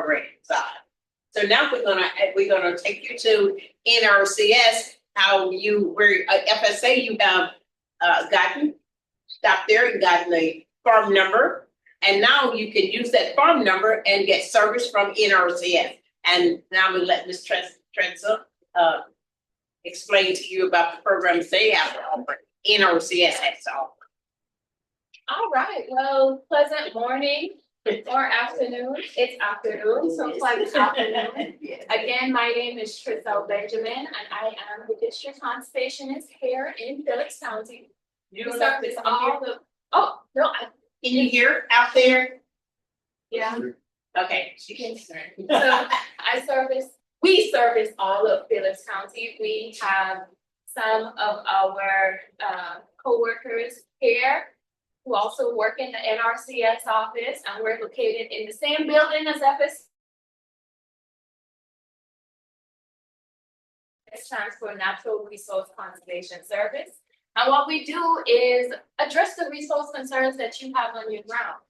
program side. So now we're gonna take you to NRCS, where FSA you have gotten, stopped there and gotten the farm number. And now you can use that farm number and get service from NRCS. And now we let Ms. Trenza explain to you about the programs they have to offer. NRCS has to offer. All right, well, pleasant morning or afternoon. It's afternoon, so pleasant afternoon. Again, my name is Trisel Benjamin, and I am the district conservationist here in Phillips County. You We don't service all the, oh, no, Can you hear out there? yeah. Okay. You can So we service all of Phillips County. We have some of our co-workers here who also work in the NRCS office, and we're located in the same building as FS. It stands for Natural Resource Conservation Service. And what we do is address the resource concerns that you have on your ground.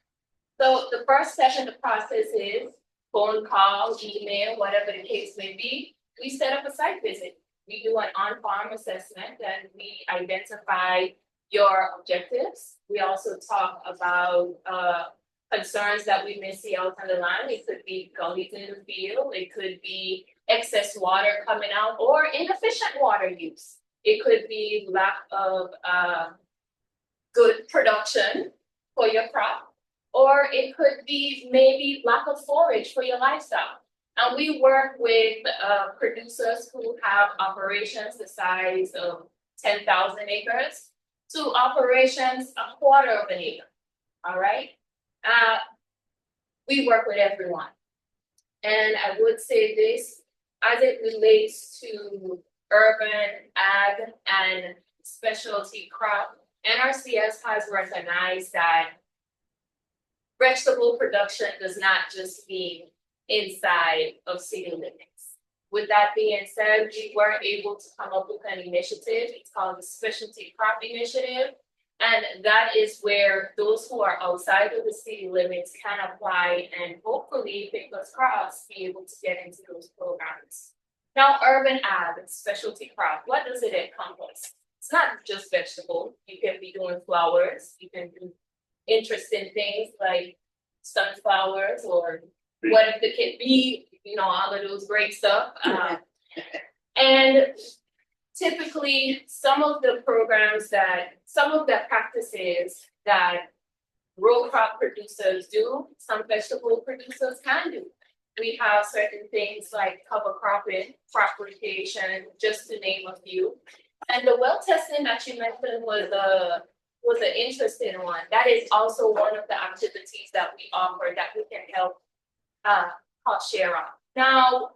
So the first step in the process is phone call, email, whatever the case may be. We set up a site visit. We do an on-farm assessment and we identify your objectives. We also talk about concerns that we may see out on the line. It could be gullies in the field. It could be excess water coming out or inefficient water use. It could be lack of good production for your crop. Or it could be maybe lack of forage for your livestock. And we work with producers who have operations the size of 10,000 acres to operations a quarter of an acre. All right. We work with everyone. And I would say this as it relates to urban, ag, and specialty crop. NRCS has recognized that vegetable production does not just mean inside of city limits. With that being said, we were able to come up with an initiative. It's called the Specialty Crop Initiative. And that is where those who are outside of the city limits can apply and hopefully pick those crops, be able to get into those programs. Now, urban ag, specialty crop, what does it encompass? It's not just vegetable. You can be doing flowers. You can do interesting things like sunflowers or whatever it can be, you know, all of those great stuff. And typically some of the practices that row crop producers do, some vegetable producers can do. We have certain things like cover cropping, crop rotation, just to name a few. And the well testing that you mentioned was an interesting one. That is also one of the activities that we offer that we can help cost share on. Now,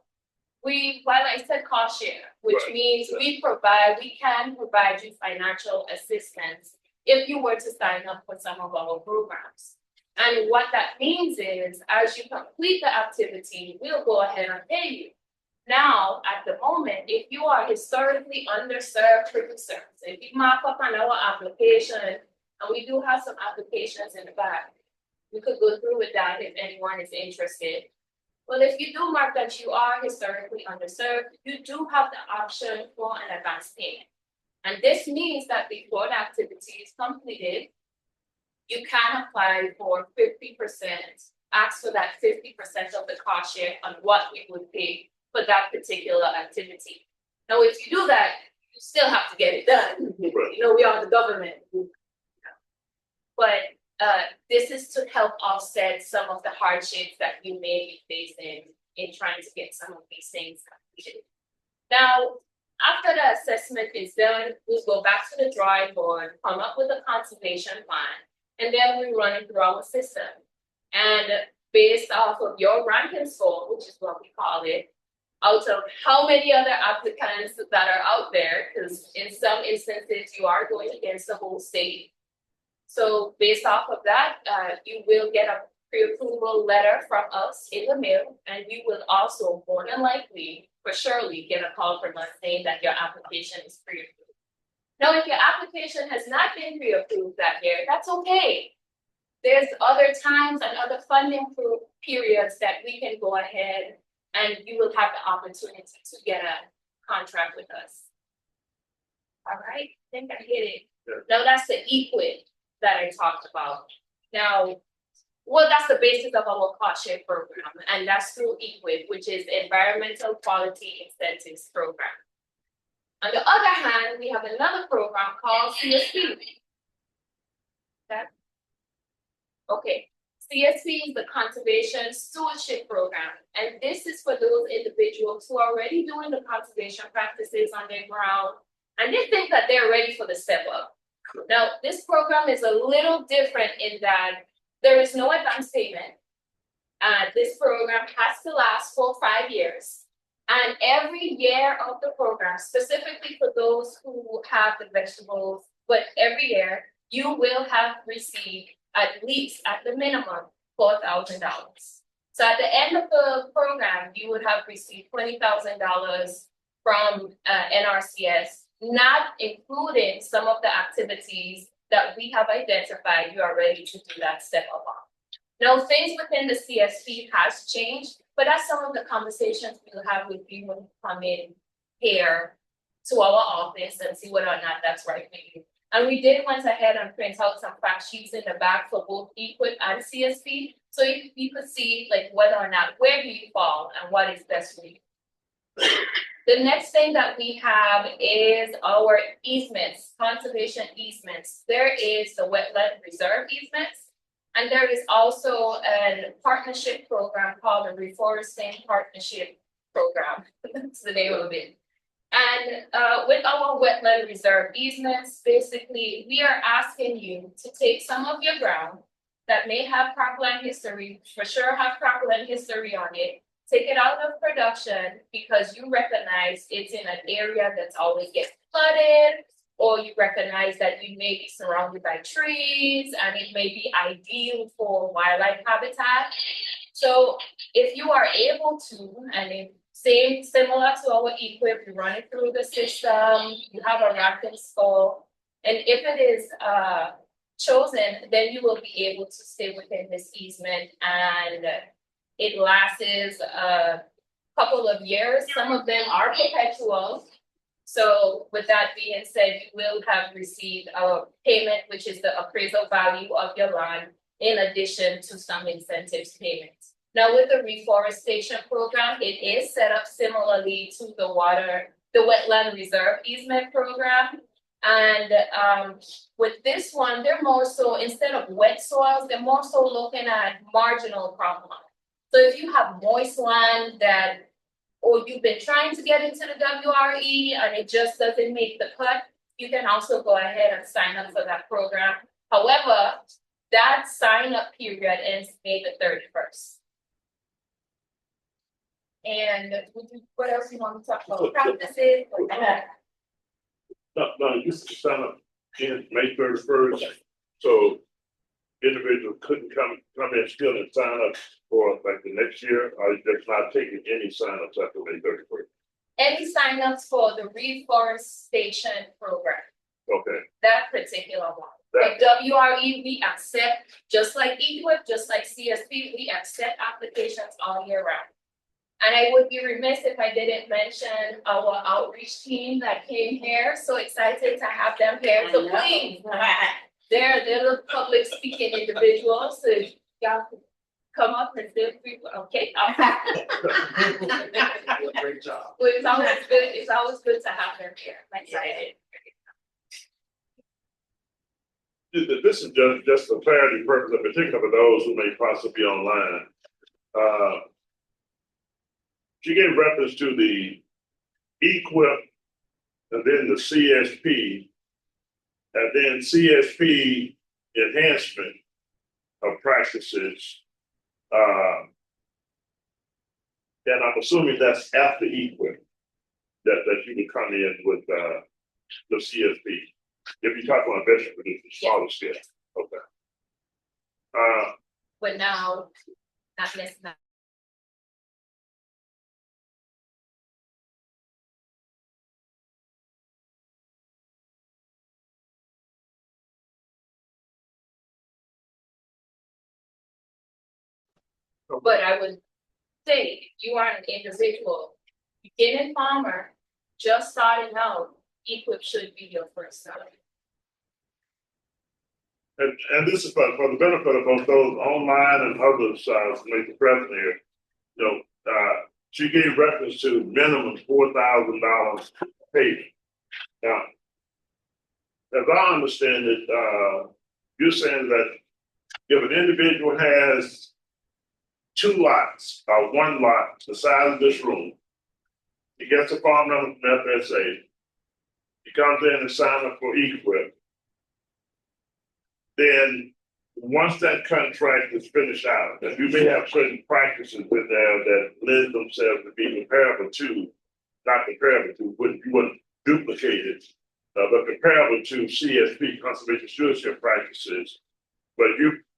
while I said cost share, which means we can provide you financial assistance if you were to sign up for some of our programs. And what that means is, as you complete the activity, we'll go ahead and pay you. Now, at the moment, if you are historically underserved producers, if you mark up on our application, and we do have some applications in the back, we could go through with that if anyone is interested. Well, if you do mark that you are historically underserved, you do have the option for an advance payment. And this means that before the activity is completed, you can apply for 50%, ask for that 50% of the cost share on what we would pay for that particular activity. Now, if you do that, you still have to get it done. You know, we are the government. But this is to help offset some of the hardships that you may be facing in trying to get some of these things completed. Now, after the assessment is done, we go back to the drawing board, come up with a conservation plan, and then we run it through our system. And based off of your ranking score, which is what we call it, out of how many other applicants that are out there, because in some instances you are going against the whole state. So based off of that, you will get a pre-approval letter from us in the mail, and you will also more than likely, for surely, get a call from us saying that your application is pre-approved. Now, if your application has not been pre-approved that year, that's okay. there's other times and other funding periods that we can go ahead and you will have the opportunity to get a contract with us. All right, I think I hit it. Yeah. Now that's the EQIP that I talked about. Now, well, that's the basis of our cost share program, and that's through EQIP, which is Environmental Quality Incentives Program. On the other hand, we have another program called CSP. Okay, CSP is the Conservation Stewardship Program, and this is for those individuals who are already doing the conservation practices on their ground, and they think that they're ready for the step up. Now, this program is a little different in that there is no advance payment. This program has to last for 5 years. And every year of the program, specifically for those who have the vegetables, but every year, you will have received at least, at the minimum, $4,000. So at the end of the program, you would have received $20,000 from NRCS, not including some of the activities that we have identified you are ready to do that step up on. Now, things within the CSP has changed, but that's some of the conversations we'll have with you when you come in here to our office and see whether or not that's right for you. And we did went ahead and print out some fact sheets in the back for both EQIP and CSP, so you could see like whether or not where do you fall and what is best for you. The next thing that we have is our easements, conservation easements. There is the wetland reserve easements, and there is also a partnership program called the Reforesting Partnership Program. That's the name of it. And with our wetland reserve easements, basically, we are asking you to take some of your ground that may have cropland history, for sure have cropland history on it, take it out of production because you recognize it's in an area that's always gets flooded, or you recognize that you may be surrounded by trees and it may be ideal for wildlife habitat. So if you are able to, and if similar to our EQIP, you run it through the system, you have a rack install, and if it is chosen, then you will be able to stay within this easement, and it lasts a couple of years. Some of them are perpetual. So with that being said, you will have received a payment, which is the appraisal value of your land, in addition to some incentives payments. Now, with the reforestation program, it is set up similarly to the wetland reserve easement program. And with this one, they're more so, instead of wet soils, they're more so looking at marginal cropland. So if you have moist land that, or you've been trying to get into the WRE and it just doesn't make the cut, you can also go ahead and sign up for that program. However, that sign up period ends May the 31st. And what else you want to talk about? Practices? No, you sign up in May 31st, so individuals couldn't come in still and sign up for like the next year, or you just not taking any signups after May 31st? Any signups for the reforestation program. Okay. That particular one. The WRE, we accept, just like EQIP, just like CSP, we accept applications all year round. And I would be remiss if I didn't mention our outreach team that came here. So excited to have them here. So please, they're little public speaking individuals. So y'all can come up and feel free. Okay. Great job. Well, it's always good. It's always good to have them here. I'm excited. This is just for clarity purpose, in particular for those who may possibly be online. She gave reference to the EQIP and then the CSP, and then CSP enhancement of practices. And I'm assuming that's after EQIP that you would come in with the CSP. If you talk about vegetable production, smaller scale, okay. But now, not necessarily. But I would say, if you are an individual, beginning farmer, just starting out, equip should be your first step. And this is for the benefit of both those online and others, to make the present here. You know, she gave reference to minimum $4,000 paid. Now, as I understand it, you're saying that if an individual has two lots, or one lot, the size of this room, he gets a farm number from FSA, he comes in and signs up for equip. Then, once that contract is finished out, and you may have certain practices in there that lend themselves to be comparable to, not comparable to, you wouldn't duplicate it, but comparable to CSP, conservation stewardship practices. But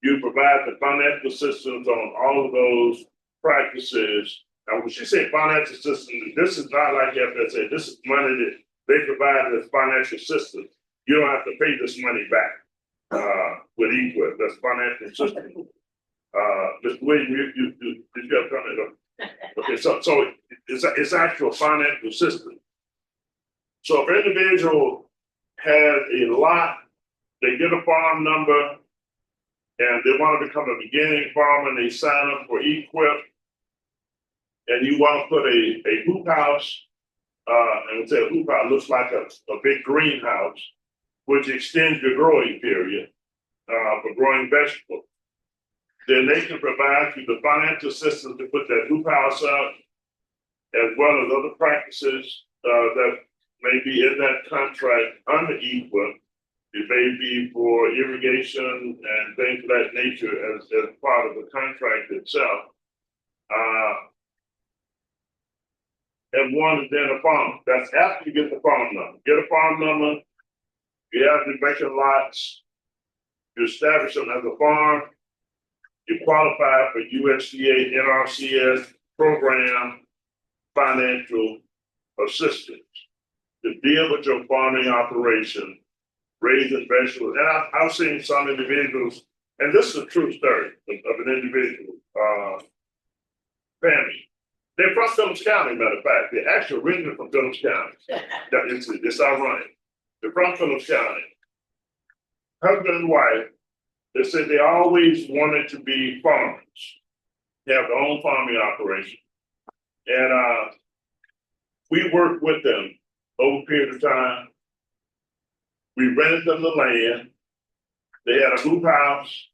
you provide the financial assistance on all of those practices. Now, when she said financial assistance, this is not like FSA. This is money that they provide as financial assistance. You don't have to pay this money back with equip. That's financial assistance. Mr. Williams, you have a comment? Okay, so it's actual financial assistance. So if an individual has a lot, they get a farm number, and they want to become a beginning farmer, and they sign up for equip, and you want to put a hoop house, and we say a hoop house looks like a big greenhouse, which extends your growing period for growing vegetables. Then they can provide you the financial assistance to put that hoop house up, as well as other practices that may be in that contract under equip. It may be for irrigation and things of that nature as part of the contract itself. And one is then a farm. That's after you get the farm number. Get a farm number, you have the vacant lots, you establish them as a farm, you qualify for USDA NRCS program financial assistance to deal with your farming operation, raising vegetables. And I've seen some individuals, and this is a true story of an individual family. They're from Phillips County, matter of fact. They're actually originally from Phillips County. It's ironic. They're from Phillips County. Husband and wife, they said they always wanted to be farmers. They have their own farming operation. And we worked with them over a period of time. We rented them the land. They had a hoop house.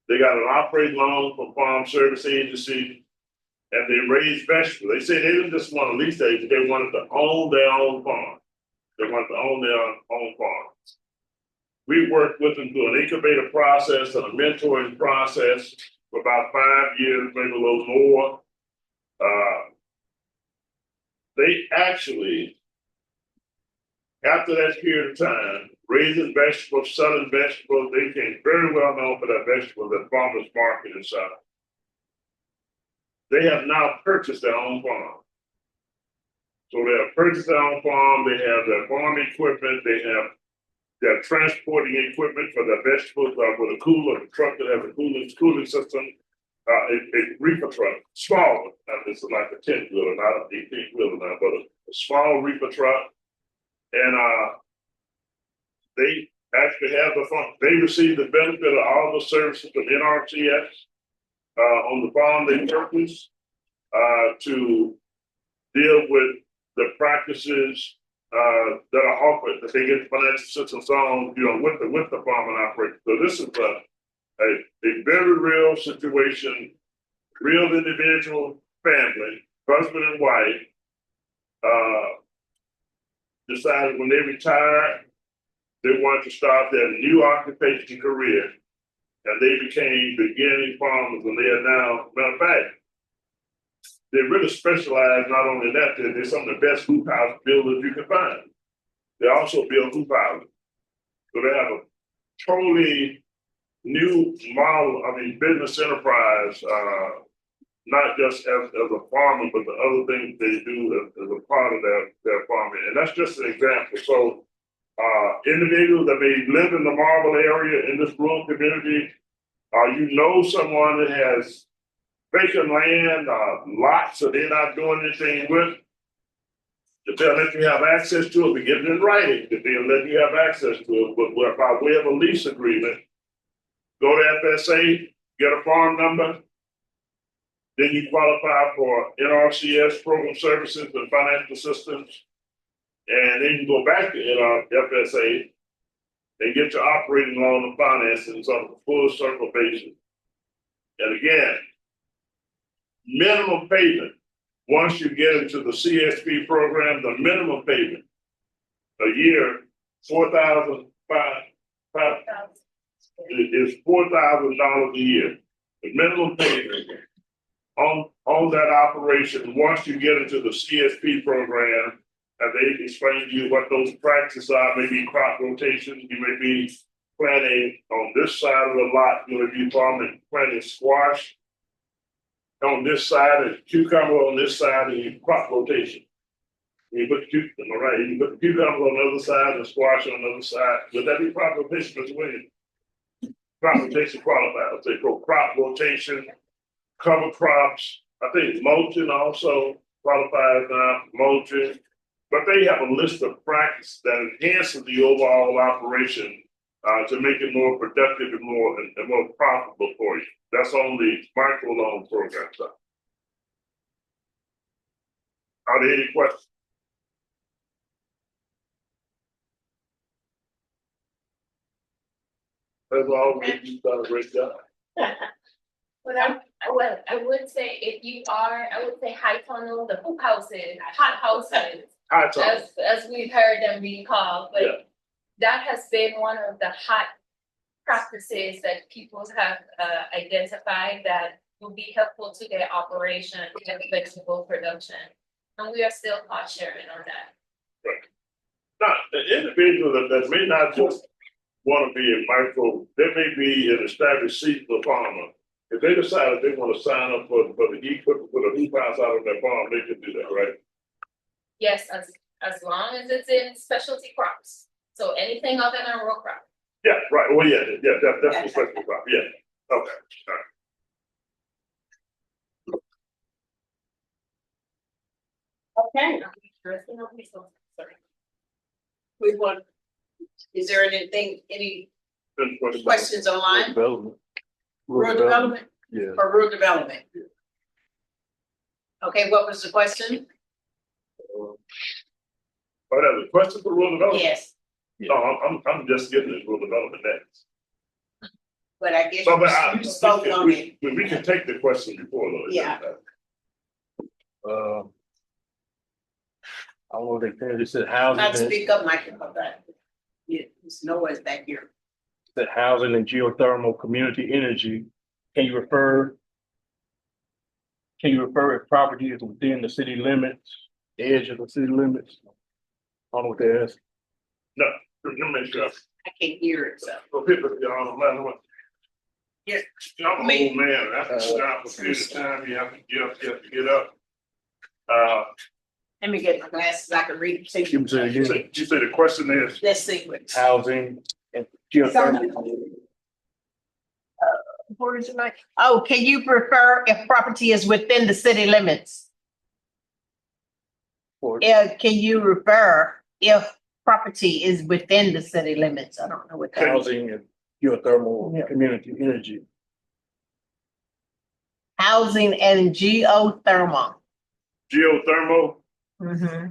They got an operating loan from Farm Service Agency, and they raised vegetables. They said they didn't just want to lease it, they wanted to own their own farm. They wanted to own their own farm. We worked with them through an incubator process and a mentoring process for about 5 years, maybe a little more. They actually, after that period of time, raising vegetables, selling vegetables, they became very well known for their vegetables at farmers market and such. They have now purchased their own farm. So they have purchased their own farm, they have their farm equipment, they have their transporting equipment for their vegetables with a cooler, a truck that has a cooling system, a reefer truck, small one. This is like a 10-wheeler, not an 18-wheeler now, but a small reefer truck. And they actually have the farm. They receive the benefit of all the services from NRCS on the farm they purchase to deal with the practices that are offered, that they get financial assistance on, with the farming operation. So this is a very real situation, real individual family, husband and wife, decided when they retired, they wanted to start their new occupation career, and they became beginning farmers, and they are now, matter of fact, they really specialize not only in that, they're some of the best hoop house builders you can find. They also build hoop houses. So they have a totally new model, business enterprise, not just as a farmer, but the other things they do as a part of their farming. And that's just an example. So individuals that may live in the Marvell area in this rural community, you know someone that has vacant land, lots that they're not doing anything with. If they'll let you have access to it, we get it in writing, that they'll let you have access to it, but by way of a lease agreement, go to FSA, get a farm number, then you qualify for NRCS program services and financial assistance. And then you go back to FSA and get your operating loan and financing on a full circle basis. And again, minimum payment, once you get into the CSP program, the minimum payment a year, $4,500 is $4,000 a year. The minimum payment on that operation, once you get into the CSP program, and they explain to you what those practices are, maybe crop rotation, you may be planting on this side of the lot, you may be planting squash on this side and cucumber on this side, and you crop rotation. You put you put the cucumber on the other side and squash on the other side. Would that be crop rotation, Mr. Williams? Crop rotation qualifies. They go crop rotation, cover crops. I think mulching also qualifies now, mulching. But they have a list of practices that enhances the overall operation to make it more productive and more profitable for you. That's on the microloan program side. Are there any questions? As always, you've done a great job. I would say if you are, I would say high tunnel, the hoop houses, hot houses, High time. as we've heard them being called, but Yeah. that has been one of the hot practices that people have identified that will be helpful to their operation and vegetable production. And we are still cost sharing on that. Now, the individual that may not just want to be a micro, they may be an established seasonal farmer. If they decide that they want to sign up for the equipment, for the hoop house out on their farm, they can do that, right? Yes, as long as it's in specialty crops. So anything other than row crop. Yeah, right. Well, yeah, that's the special crop. Yeah. Okay. All right. Okay, we want, is there any Good question. questions online? Development. Rural development Yeah. or rural development? Okay, what was the question? Whatever. Question for rural development? Yes, No, I'm just getting this rural development next. but I guess So, but you spoke on it. we can take the question before though. Yeah. I don't know if they said Not housing, to speak up, Mike, about that. Yeah, it's noise back here. said housing and geothermal community energy. Can you refer if property is within the city limits, edge of the city limits? I don't know what that is. No, let me make sure. I can't hear it, so. So people, y'all, matter what. Yeah. I'm an old man. After stop for a period of time, you have to get up. Let me get my glasses, I can read. See. You say You again, say the question is, Let's see what. housing and geothermal. Where is it, Mike? Oh, can you prefer if property is within the city limits? Or- Can you refer if property is within the city limits? I don't know what that is. Housing and geothermal Yeah. community energy. Housing and geothermal. geothermal? Mm-hmm.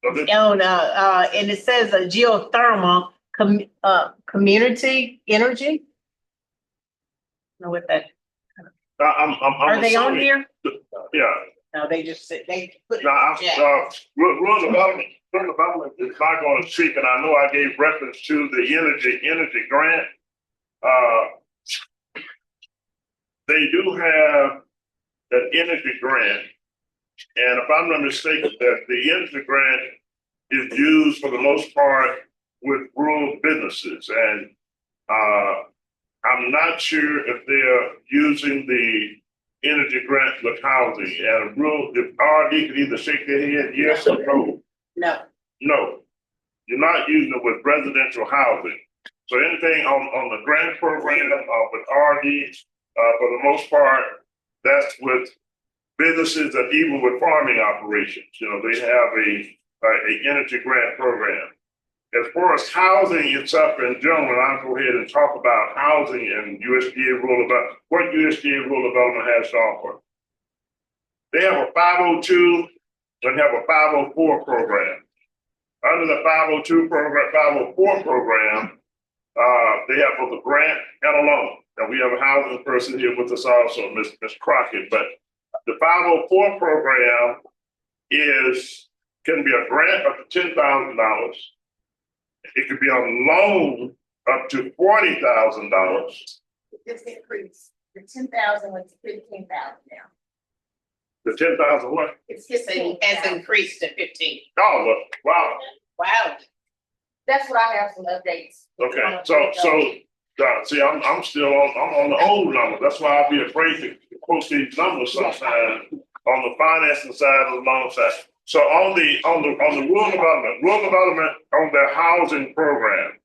So this- And it says a geothermal community energy? Know what that, I'm are they on assuming- here? Yeah. No, they just said, they put. Now, Yeah. rural development is not going to speak, and I know I gave reference to the energy grant. They do have an energy grant, and if I'm not mistaken, that the energy grant is used for the most part with rural businesses, and I'm not sure if they're using the energy grant with housing, and if RD could either shake their head yes or no. No, No, you're not using it with residential housing. So anything on the grant program with RD, for the most part, That's with businesses and even with farming operations. You know, they have a energy grant program. As far as housing itself in general, I'll go ahead and talk about housing and USDA rule about what USDA rule development has to offer. They have a 502 and have a 504 program. Under the 502 program, 504 program, they have both a grant and a loan. And we have a housing person here with us also, Ms. Crockett. But the 504 program can be a grant up to $10,000. It could be a loan up to $40,000. This increase, the 10,000 went to 15,000 now. The 10,000 what? It's It has increased to 15. Oh, well, wow. Wow. That's what I have some updates. Okay, see, I'm still on the old number. That's why I'll be afraid to quote these numbers sometimes on the financing side or the loan side. So on the rural development on their housing program,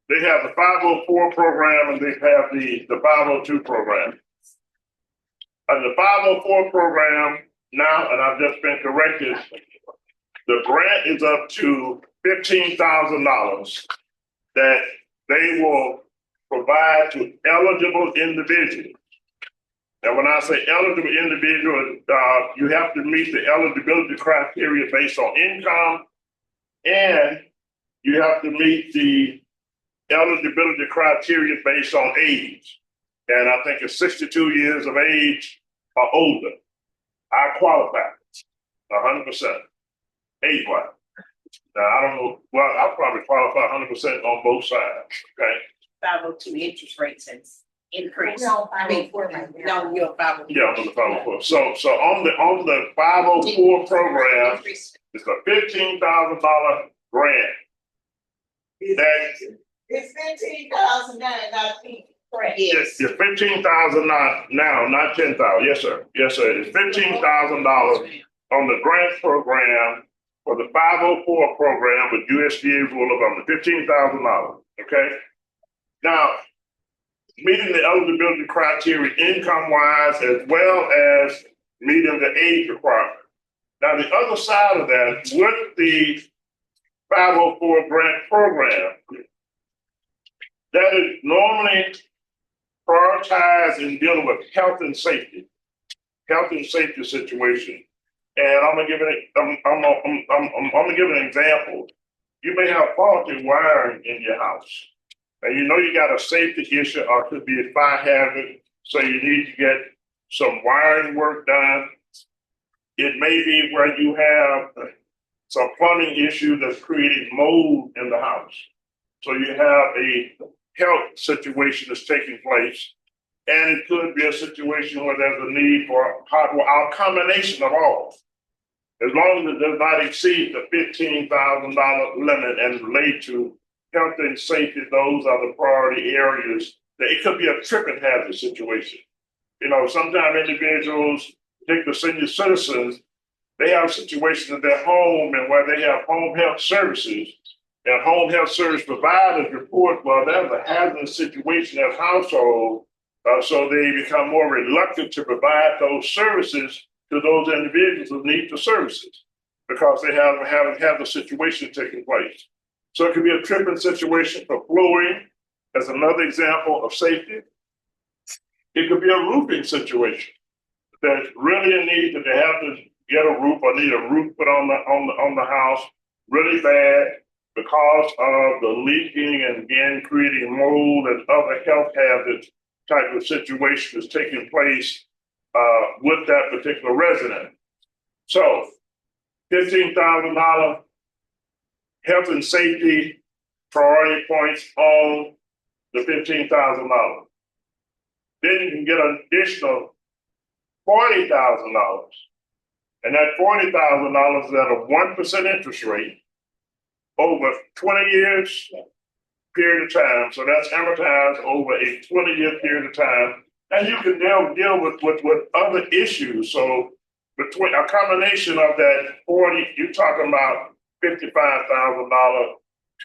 they have the 504 program and they have the 502 program. And the 504 program now, and I've just been corrected, the grant is up to $15,000 that they will provide to eligible individuals. And when I say eligible individual, you have to meet the eligibility criteria based on income, and you have to meet the eligibility criteria based on age. And I think it's 62 years of age or older. I qualify 100% age-wise. Now, I don't know, well, I'll probably qualify 100% on both sides, okay? 502 interest rates has increased. No, I mean, 504 right now. no, you're 504. Yeah, on the 504. So on the 504 program, it's a $15,000 grant. That It's 15,000 now, not 15. Correct. Yes. it's $15,000 now, not 10,000. Yes, sir. Yes, sir. It's $15,000 on the grant program for the 504 program with USDA rule of $15,000. Okay. Now, meeting the eligibility criteria income-wise as well as meeting the age requirement. Now, the other side of that, with the 504 grant program, that is normally prioritized in dealing with health and safety situation. And I'm gonna give an example. You may have faulty wiring in your house, and you know you got a safety issue or could be a fire hazard, so you need to get some wiring work done. It may be where you have some plumbing issue that's creating mold in the house. So you have a health situation that's taking place, and it could be a situation where there's a need for a combination of all. As long as it does not exceed the $15,000 limit and relate to health and safety, those are the priority areas. It could be a tripping hazard situation. You know, sometimes individuals, particularly senior citizens, they have situations in their home and where they have home health services, and home health service providers report, well, there's a hazardous situation as household, so they become more reluctant to provide those services to those individuals who need the services because they haven't had the situation taking place. So it could be a tripping situation for flooring, as another example of safety. It could be a roofing situation that really a need that they have to get a roof or need a roof put on the house really bad because of the leaking and again creating mold and other health hazards type of situation that's taking place with that particular resident. So $15,000 health and safety priority points on the $15,000. Then you can get an additional $40,000. And that $40,000 is at a 1% interest rate over 20 years period of time. So that's amortized over a 20-year period of time. And you can deal with other issues. So between a combination of that 40, you're talking about $55,000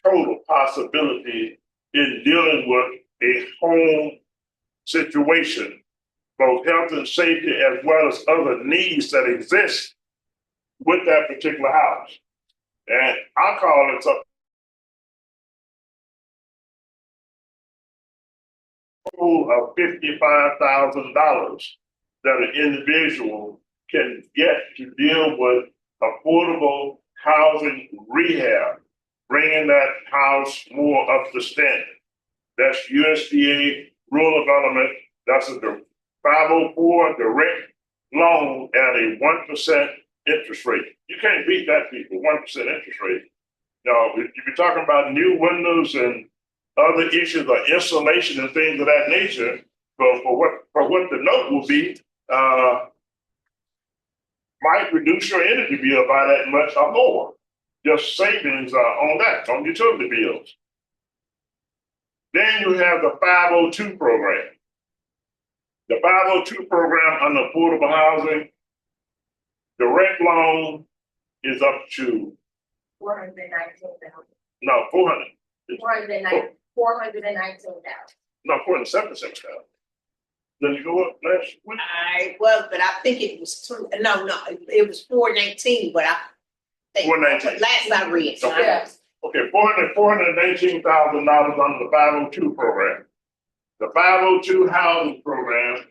total possibility in dealing with a home situation both health and safety as well as other needs that exist with that particular house. And I call it a pool of $55,000 that an individual can get to deal with affordable housing rehab, bringing that house more up to standard. That's USDA rural development. That's a 504 direct loan at a 1% interest rate. You can't beat that, people. 1% interest rate. Now, if you're talking about new windows and other issues like insulation and things of that nature, but for what the note will be, might reduce your energy bill by that much or more. Just savings on that, on utility bills. Then you have the 502 program. The 502 program under affordable housing, direct loan is up to 419,000. no 400. 419,000. No, 477,000. Then you go up last week. But I think it was two, no, it was 419, but I think. 419. Last I read. Okay. Yes. Okay, $419,000 under the 502 program. The 502 housing program.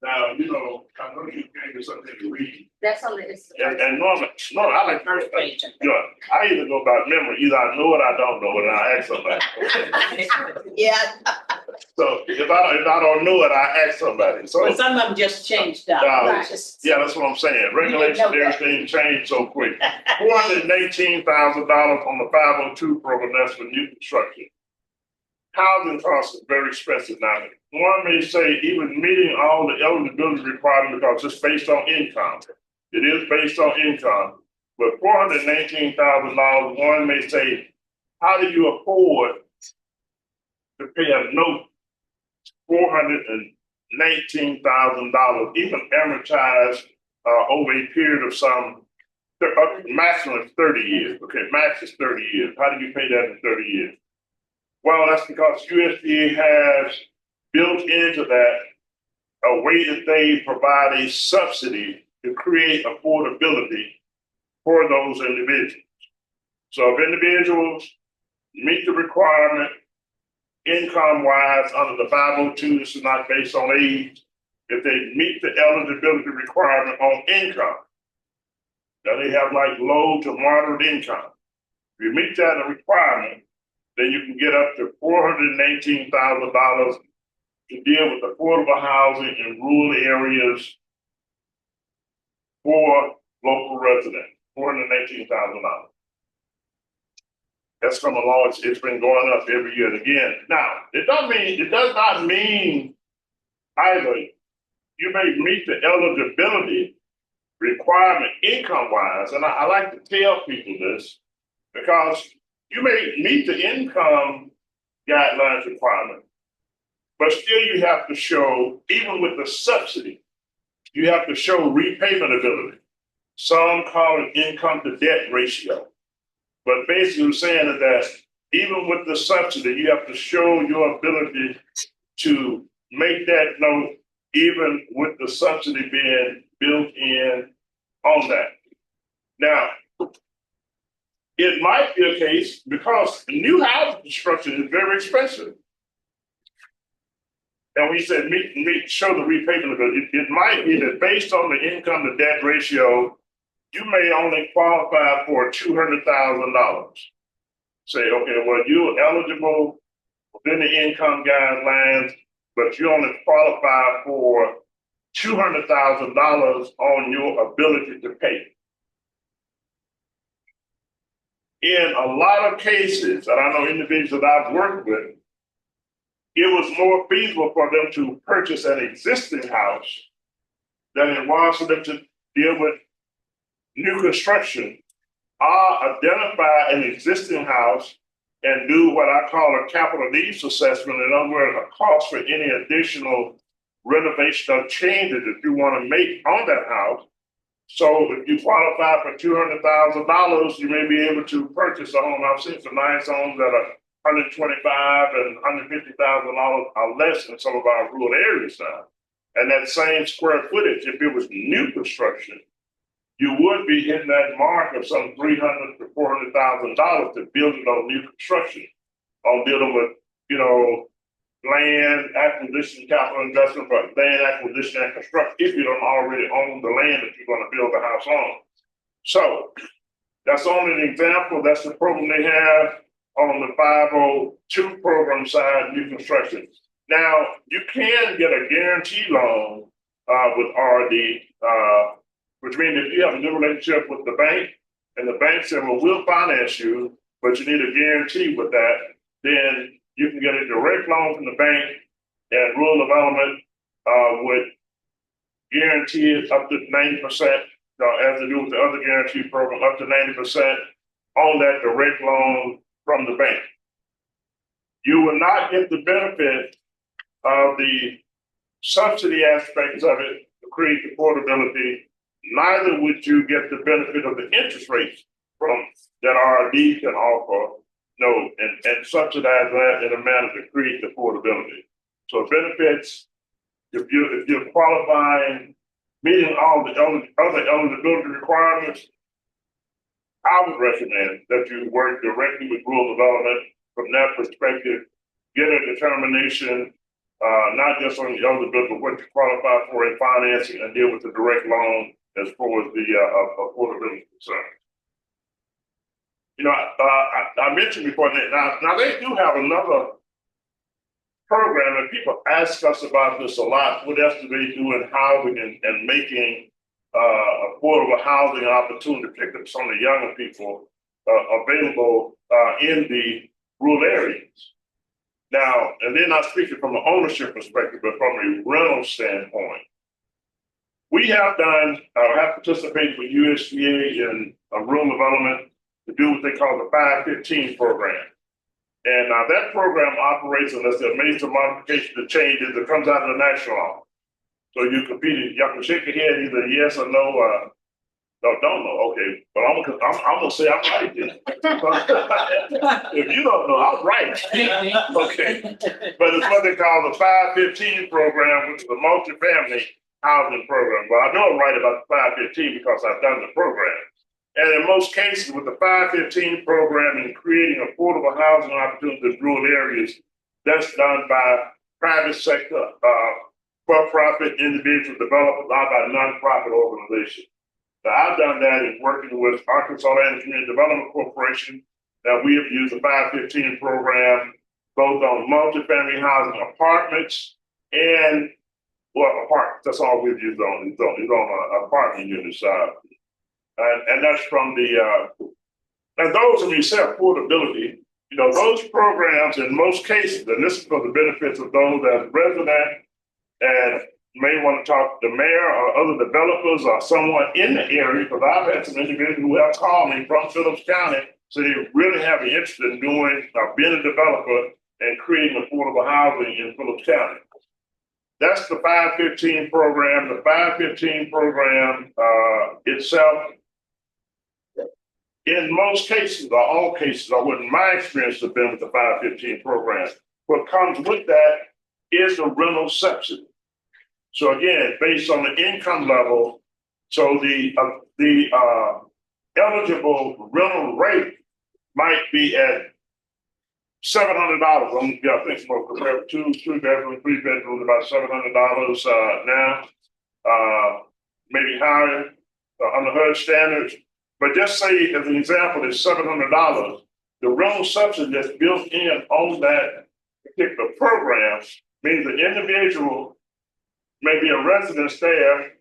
Now, I know you gave me something to read. That's on the. And normally, no, I like First page. I either go by memory, either I know it, I don't know it, and I ask somebody. Yeah, So if I don't know it, I ask somebody. So but some of them just changed up. Right. It's just- yeah, that's what I'm saying. Regulations, know that. everything changed so quick. $418,000 on the 502 program. That's for new construction. Housing costs are very expensive now. One may say even meeting all the eligibility requirements because it's based on income. It is based on income. But $418,000, one may say, how do you afford to pay a note $419,000, even amortized over a period of maximum of 30 years. Okay, max is 30 years. How do you pay that in 30 years? Well, that's because USDA has built into that a way that they provide a subsidy to create affordability for those individuals. So if individuals meet the requirement income-wise under the 502, this is not based on age, if they meet the eligibility requirement on income, that they have like low to moderate income. If you meet that requirement, then you can get up to $418,000 to deal with affordable housing in rural areas for local residents. $418,000. That's come along. It's been going up every year and again. Now, it does not mean either you may meet the eligibility requirement income-wise, and I like to tell people this because you may meet the income guidelines requirement, but still you have to show, even with the subsidy, you have to show repayment ability. Some call it income to debt ratio. But basically I'm saying that even with the subsidy, you have to show your ability to make that note, even with the subsidy being built in on that. Now, it might be a case because new housing construction is very expensive. And we said show the repayment ability. It might be that based on the income to debt ratio, you may only qualify for $200,000. Say, okay, well, you're eligible within the income guidelines, but you only qualify for $200,000 on your ability to pay. In a lot of cases, and I know individuals that I've worked with, it was more feasible for them to purchase an existing house than it was for them to deal with new construction, or identify an existing house and do what I call a capital needs assessment. In other words, a cost for any additional renovation or changes that you want to make on that house. So if you qualify for $200,000, you may be able to purchase a home. I've seen some nice homes that are $125,000 and $150,000 or less in some of our rural areas now. And that same square footage, if it was new construction, you would be hitting that mark of some $300,000 to $400,000 to build it on new construction, on dealing with, land acquisition, capital investment for land acquisition and construction, if you don't already own the land that you're going to build the house on. So that's only an example. That's the program they have on the 502 program side, new construction. Now, you can get a guarantee loan with RD, which means if you have a new relationship with the bank and the bank said, well, we'll finance you, but you need a guarantee with that, then you can get a direct loan from the bank, and rural development would guarantee it up to 90%, as they do with the other guarantee program, up to 90% on that direct loan from the bank. You will not get the benefit of the subsidy aspects of it to create affordability. Neither would you get the benefit of the interest rates from that RD can offer. No, and subsidize that in a manner to create affordability. So benefits, if you're qualifying, meeting all the other eligibility requirements, I would recommend that you work directly with rural development from that perspective, get a determination, not just on the eligibility, but what you qualify for in financing, and deal with the direct loan as far as the affordability concern. I mentioned before that now they do have another program, and people ask us about this a lot. What else do they do in housing and making affordable housing opportunity, particularly some of the younger people, available in the rural areas? Now, and they're not speaking from an ownership perspective, but from a rental standpoint. We have participated with USDA in rural development to do what they call the 515 program. And that program operates unless there are major modifications or changes that comes out of the national law. So you compete, y'all can shake your head either yes or no, no, don't know, okay. But I'm gonna say I'm right then. If you don't know, I'm right. Okay. But it's what they call the 515 program, which is a multifamily housing program. But I know I'm right about the 515 because I've done the program. And in most cases, with the 515 program and creating affordable housing opportunities in rural areas, that's done by private sector, for-profit individual developers, not by nonprofit organizations. Now, I've done that in working with Arkansas Land and Community Development Corporation. That we have used the 515 program both on multifamily housing apartments and, apartments. That's all we've used on. It's on apartment units. And that's from and those, when you say affordability, those programs in most cases, and this is for the benefits of those as resident and may want to talk to the mayor or other developers or someone in the area, because I've had some individuals who have called me from Phillips County, so they really have an interest in being a developer and creating affordable housing in Phillips County. That's the 515 program. The 515 program itself, in most cases, or all cases, or what my experience has been with the 515 program, what comes with that is a rental subsidy. So again, based on the income level, so the eligible rental rate might be at $700. I think more compared to two bedroom, 3 bedrooms, about $700 now, maybe higher under HUD standards. But just say, as an example, it's $700. The rental subsidy that's built in on that particular program means the individual may be a resident there,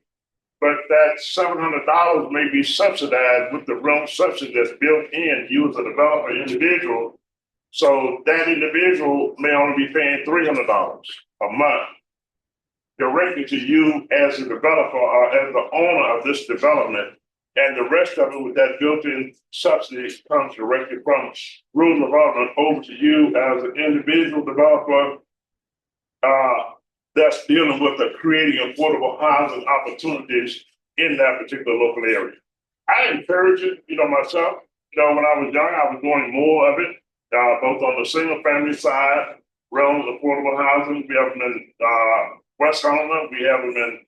but that $700 may be subsidized with the rental subsidy that's built in. You as a developer individual, so that individual may only be paying $300 a month directly to you as a developer or as the owner of this development. And the rest of it with that built-in subsidy comes directly from rural development over to you as an individual developer that's dealing with creating affordable housing opportunities in that particular local area. I encourage it, myself. When I was young, I was doing more of it, both on the single family side, realm of affordable housing. We have been West Helena, we have them in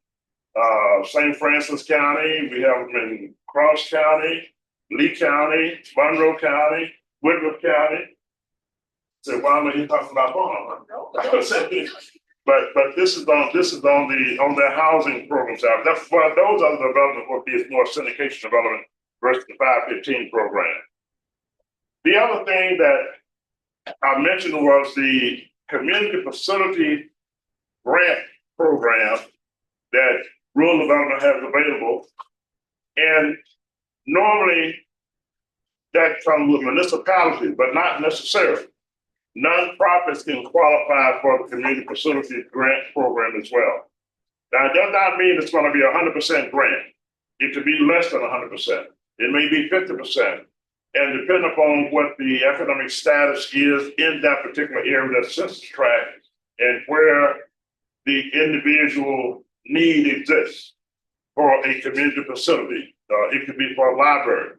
St. Francis County, we have them in Cross County, Lee County, Monroe County, Woodruff County. So why am I talking about Bonham? But this is on their housing program side. That's why those are the development will be more syndication development versus the 515 program. The other thing that I mentioned was the community facility grant program that rural development has available. And normally that comes with municipalities, but not necessarily. Nonprofits can qualify for the community facility grant program as well. Now, it does not mean it's going to be 100% grant. It could be less than 100%. It may be 50%. And depending upon what the economic status is in that particular area, that census tract, and where the individual need exists for a community facility. It could be for a library.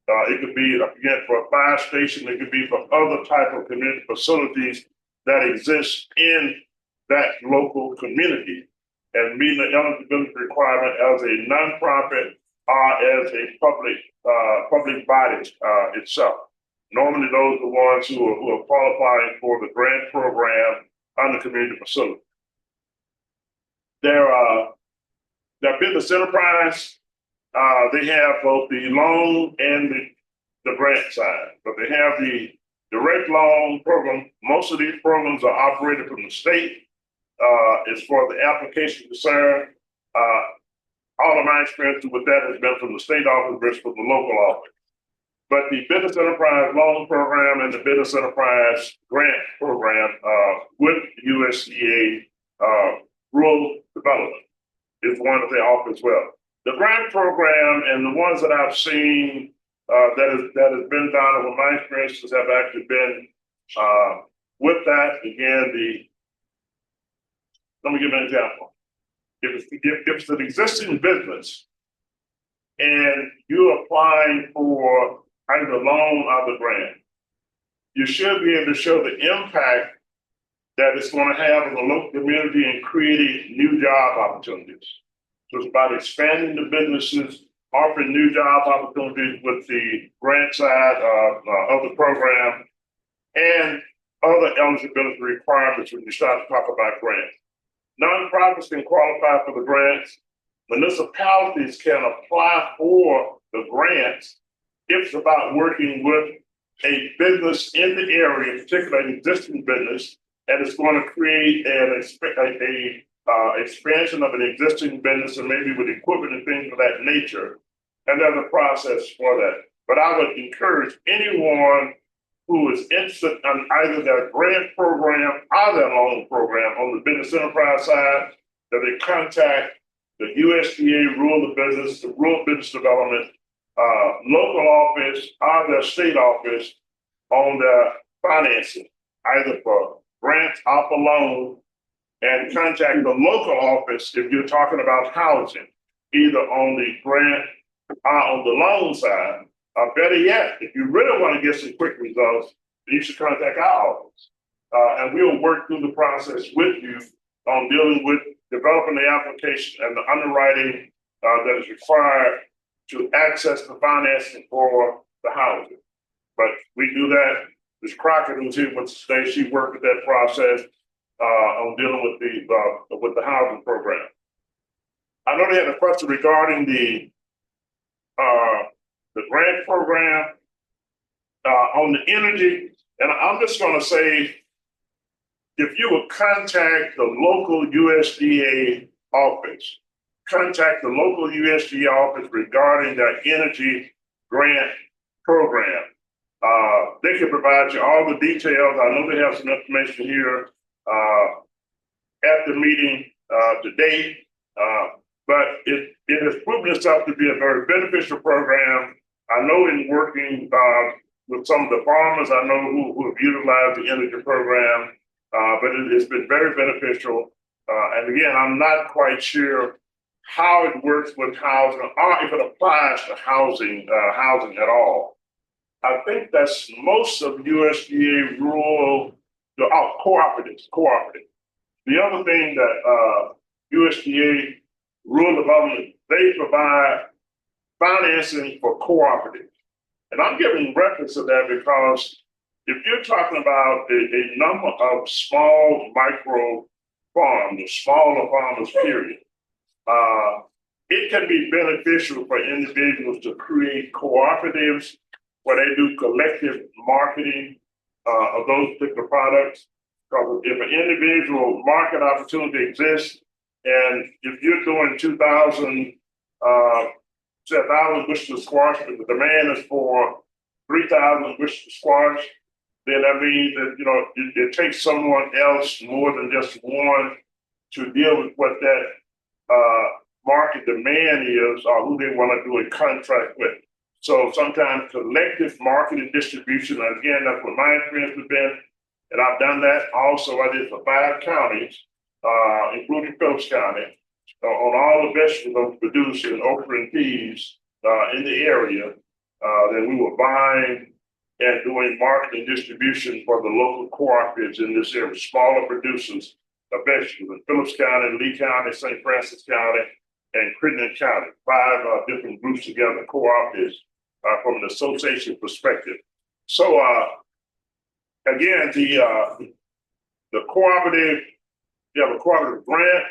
It could be, again, for a fire station. It could be for other type of community facilities that exist in that local community and meeting the eligibility requirement as a nonprofit or as a public body itself. Normally, those are the ones who are qualifying for the grant program under community facility. Their business enterprise, they have both the loan and the grant side, but they have the direct loan program. Most of these programs are operated from the state. As far as the application concerned, all of my experience with that has been from the state office versus from the local office. But the business enterprise loan program and the business enterprise grant program with USDA rural development is one that they offer as well. The grant program and the ones that I've seen that has been done, over my experiences have actually been with that. Again, let me give an example. If it's an existing business and you're applying for either the loan or the grant, you should be able to show the impact that it's going to have on the local community and creating new job opportunities. So it's about expanding the businesses, offering new job opportunities with the grant side of the program and other eligibility requirements when you start to talk about grants. Nonprofits can qualify for the grants. Municipalities can apply for the grants if it's about working with a business in the area, particularly an existing business, and it's going to create an expansion of an existing business and maybe with equipment and things of that nature. And there's a process for that. But I would encourage anyone who is interested in either their grant program or their loan program on the business enterprise side, that they contact the USDA rural business, the rural business development, local office or their state office on their financing, either for grants or for loan, and contact the local office if you're talking about housing, either on the grant or on the loan side. Better yet, if you really want to get some quick results, you should contact our office. And we'll work through the process with you on dealing with developing the application and the underwriting that is required to access the financing for the housing. But we do that. Ms. Crockett, who's here with us today, she worked with that process on dealing with the housing program. I know they had a question regarding the grant program on the energy, and I'm just going to say, if you would contact the local USDA office, contact the local USDA office regarding their energy grant program. They can provide you all the details. I know they have some information here at the meeting today, but it has proven itself to be a very beneficial program. I know in working with some of the farmers, I know who have utilized the energy program, but it has been very beneficial. And again, I'm not quite sure how it works with housing or if it applies to housing at all. I think that's most of USDA rural cooperatives. The other thing that USDA rural development, they provide financing for cooperatives. And I'm giving reference to that because if you're talking about a number of small micro farms, or smaller farmers, period, it can be beneficial for individuals to create cooperatives where they do collective marketing of those particular products. Because if an individual market opportunity exists, and if you're doing 2,000, say 1,000 bushels of squash, but the demand is for 3,000 bushels of squash, then that means that, you know, it takes someone else more than just one to deal with what that market demand is or who they want to do a contract with. So sometimes collective marketing distribution, and again, that's what my experience has been. And I've done that also. I did for 5 counties, including Phillips County, on all the vegetables produced in okra and peas in the area. That we were buying and doing marketing distribution for the local cooperatives in this area, smaller producers of vegetables in Phillips County, Lee County, St. Francis County, and Crittenden County. 5 different groups together, cooperatives from an association perspective. So again, the cooperative, you have a cooperative grant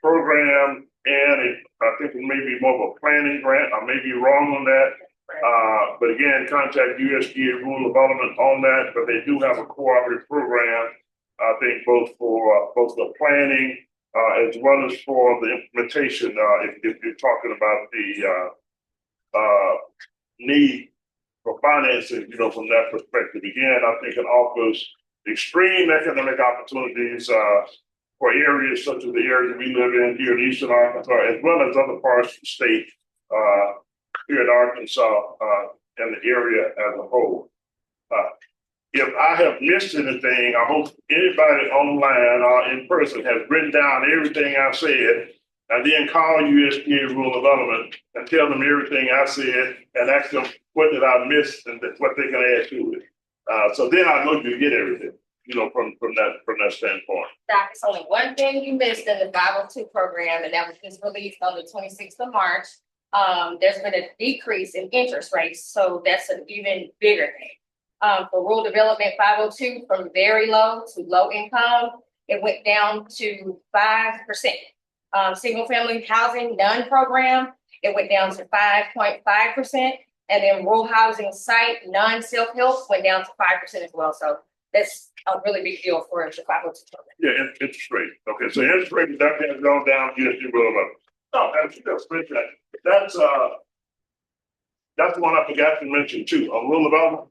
program, and I think it may be more of a planning grant. I may be wrong on that. But again, contact USDA Rural Development on that, but they do have a cooperative program, I think both for both the planning as well as for the implementation, if you're talking about the need for financing, you know, from that perspective. Again, I think it offers extreme economic opportunities for areas such as the area we live in here in Eastern Arkansas, as well as other parts of the state here in Arkansas and the area as a whole. If I have missed anything, I hope anybody online or in person has written down everything I said, and then call USDA Rural Development and tell them everything I said and ask them what did I miss and what they can add to it. So then I know you get everything, you know, from that standpoint. Doc, it's only one thing you missed in the 502 program, and that was just released on the 26th of March. There's been a decrease in interest rates, so that's an even bigger thing. For rural development 502, from very low to low income, it went down to 5%. Single family housing none program, it went down to 5.5%. And then rural housing site non self-help went down to 5% as well. So that's a really big deal for the 502 program. Yeah, interest rate. Okay, so interest rate definitely has gone down. USDA Rural Development. No, that's the one I forgot to mention too. On rural development.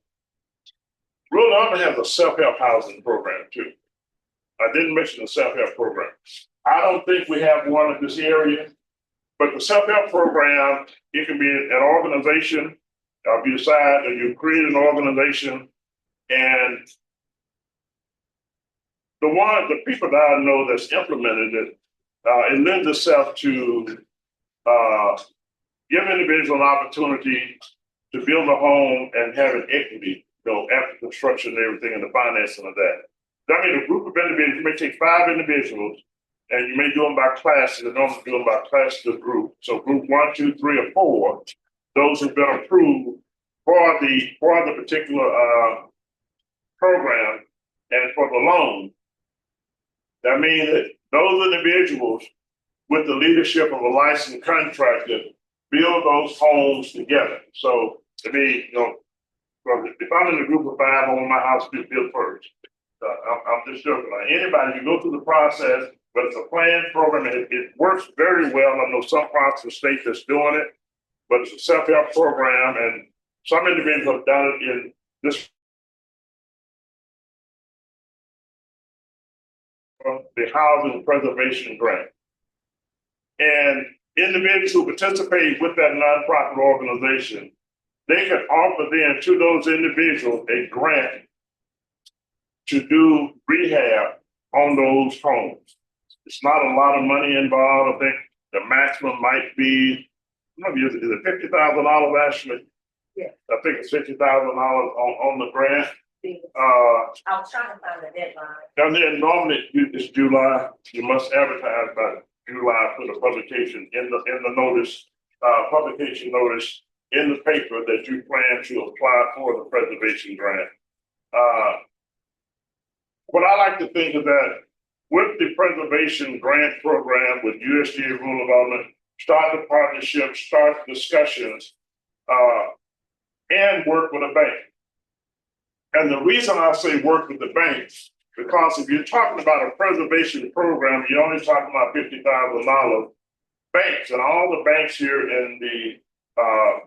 Rural development has a self-help housing program too. I didn't mention the self-help program. I don't think we have one in this area, but the self-help program, it can be an organization. If you decide that you create an organization, and the people that I know that's implemented it, it lends itself to give individuals an opportunity to build a home and have an equity, you know, after construction and everything and the financing of that. I mean, a group of individuals, you may take 5 individuals and you may do them by classes. You normally do them by class to group. So group 1, 2, 3, or 4, those who've been approved for the particular program and for the loan. That means that those individuals, with the leadership of a licensed contractor, build those homes together. So to me, you know, if I'm in a group of 5, I want my house to be built first. I'm just joking. Like anybody, you go through the process, but it's a planned program. It works very well. I know some parts of the state that's doing it, but it's a self-help program, and some individuals have done it in this. The Housing Preservation Grant. And individuals who participate with that nonprofit organization, they can offer then to those individuals a grant to do rehab on those homes. It's not a lot of money involved. I think the maximum might be, maybe is it $50,000 actually? Yeah. I think it's $50,000 on the grant. I was trying to find the deadline. And then normally it's July, you must advertise by July for the publication in the notice, publication notice in the paper that you plan to apply for the preservation grant. What I like to think is that with the preservation grant program with USDA rural development, start the partnership, start discussions, and work with a bank. And the reason I say work with the banks, because if you're talking about a preservation program, you're only talking about $50,000. Banks and all the banks here in the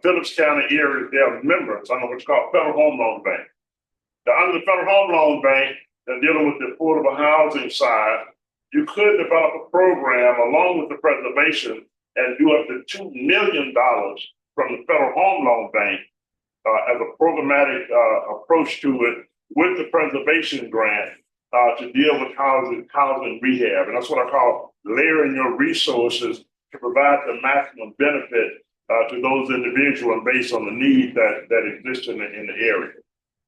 Phillips County area, they have members under what's called Federal Home Loan Bank. Now, under the Federal Home Loan Bank, and dealing with the affordable housing side, you could develop a program along with the preservation and do up to $2 million from the Federal Home Loan Bank as a programmatic approach to it with the preservation grant to deal with housing rehab. And that's what I call layering your resources to provide the maximum benefit to those individuals based on the need that exists in the area.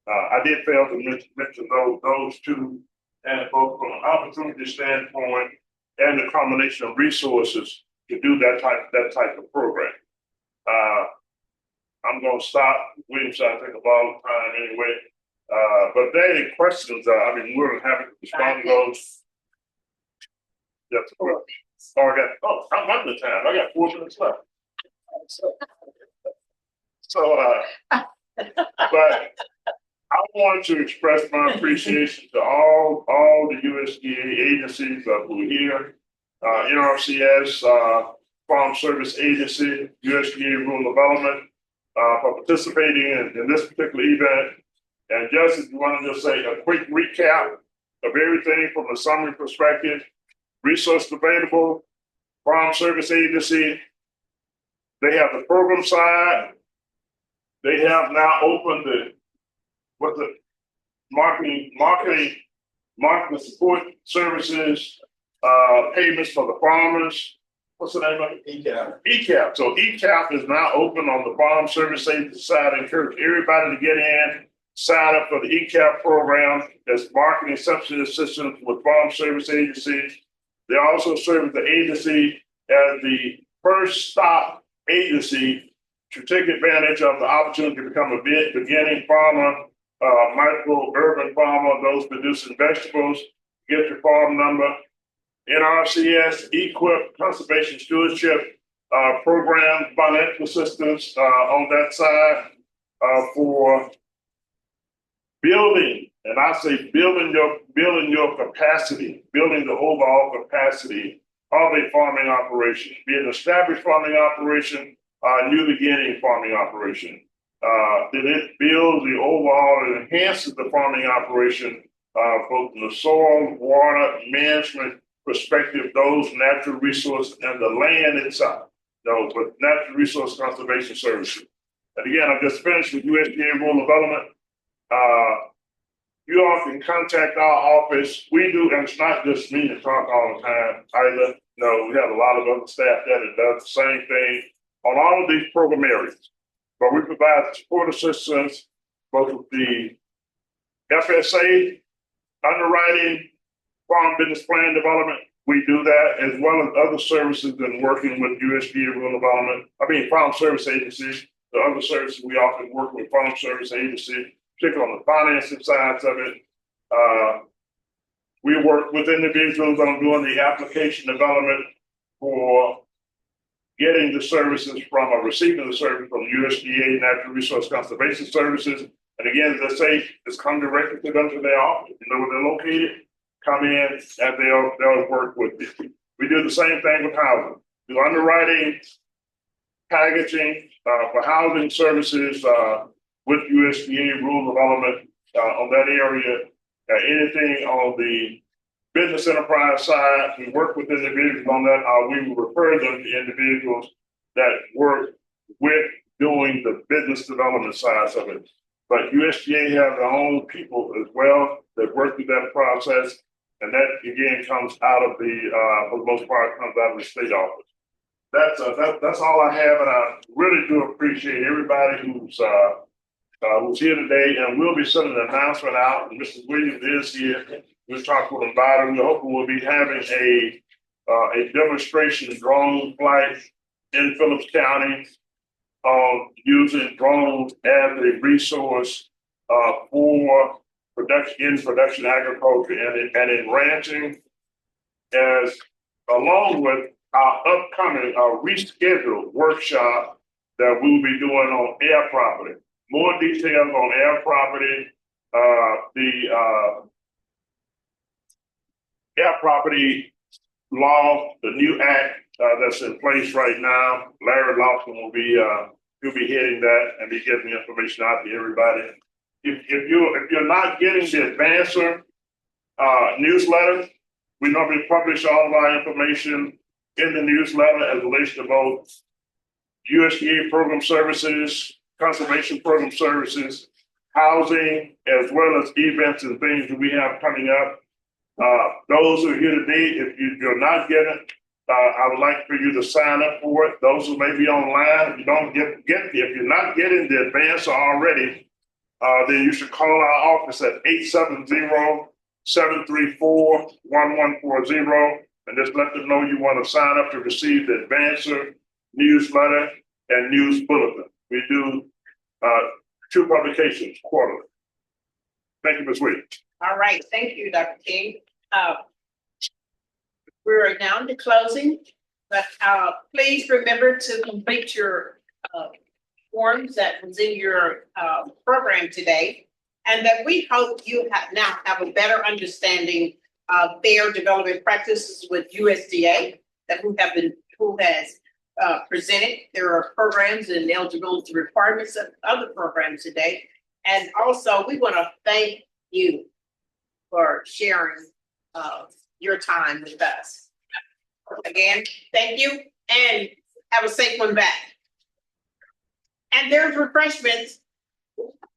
I did fail to mention those two, and both from an opportunity standpoint and the combination of resources to do that type of program. I'm going to stop. William said I take a long time anyway. But if there are any questions, I'd be more than happy to respond to those. Yes, I'm under the time. I got 4 minutes left. But I want to express my appreciation to all the USDA agencies who are here, NRCS, Farm Service Agency, USDA Rural Development, for participating in this particular event. And just if you want to just say a quick recap of everything from a summary perspective, resource available, Farm Service Agency, they have the program side. They have now opened the marketing support services, payments for the farmers. What's the name of it? ECAP. ECAP. So ECAP is now open on the Farm Service Agency side. I encourage everybody to get in, sign up for the ECAP program. That's marketing subsidy assistance with Farm Service Agency. They also serve as the agency as the first stop agency to take advantage of the opportunity to become a beginning farmer, micro urban farmer, those producing vegetables. Get your farm number. NRCS, EQIP, Conservation Stewardship Program, financial assistance on that side for building, and I say building your capacity, building the overall capacity of a farming operation, be it an established farming operation, new beginning farming operation. Then it builds the overall and enhances the farming operation both from the soil, water, management perspective, those natural resources and the land itself, with natural resource conservation services. And again, I just finished with USDA Rural Development. You all can contact our office. We do, and it's not just me to talk all the time either. No, we have a lot of other staff that does the same thing on all of these program areas. But we provide support assistance, both with the FSA, underwriting, farm business plan development. We do that, as well as other services and working with USDA Rural Development. Farm Service Agencies. The other services we often work with Farm Service Agency, particularly on the financing sides of it. We work with individuals on doing the application development for getting the services from or receiving the service from USDA Natural Resource Conservation Services. And again, as I say, it's come directly to them to their office. You know where they're located, come in and they'll work with you. We do the same thing with housing. Do underwriting, packaging for housing services with USDA Rural Development on that area. Anything on the business enterprise side, we work with individuals on that. We will refer them to individuals that work with doing the business development side of it. But USDA have their own people as well that work through that process. And that again comes out of for the most part, comes out of the state office. That's all I have, and I really do appreciate everybody who's who's here today, and we'll be sending an announcement out. And Mrs. Williams is here. We'll talk with them about it. We hope we'll be having a demonstration drone flight in Phillips County, using drones as a resource for production agriculture and in ranching, as along with our upcoming rescheduled workshop that we'll be doing on air property. More details on air property, the air property law, the new act that's in place right now. Larry Lawson will be he'll be heading that and be getting the information out to everybody. If you're not getting the Advancer newsletter, we normally publish all of our information in the newsletter as relates to both USDA program services, conservation program services, housing, as well as events and things that we have coming up. Those who are here today, if you're not getting it, I would like for you to sign up for it. Those who may be online, if you don't if you're not getting the Advancer already, then you should call our office at 870-734-1140 and just let them know you want to sign up to receive the Advancer newsletter and news bulletin. We do 2 publications quarterly. Thank you, Ms. Williams. All right, thank you, Dr. King. We're down to closing, but please remember to complete your forms that was in your program today, and that we hope you now have a better understanding of fair development practices with USDA who has presented their programs and eligibility requirements of other programs today. And also, we want to thank you for sharing your time with us. Again, thank you and have a safe one back. And there's refreshments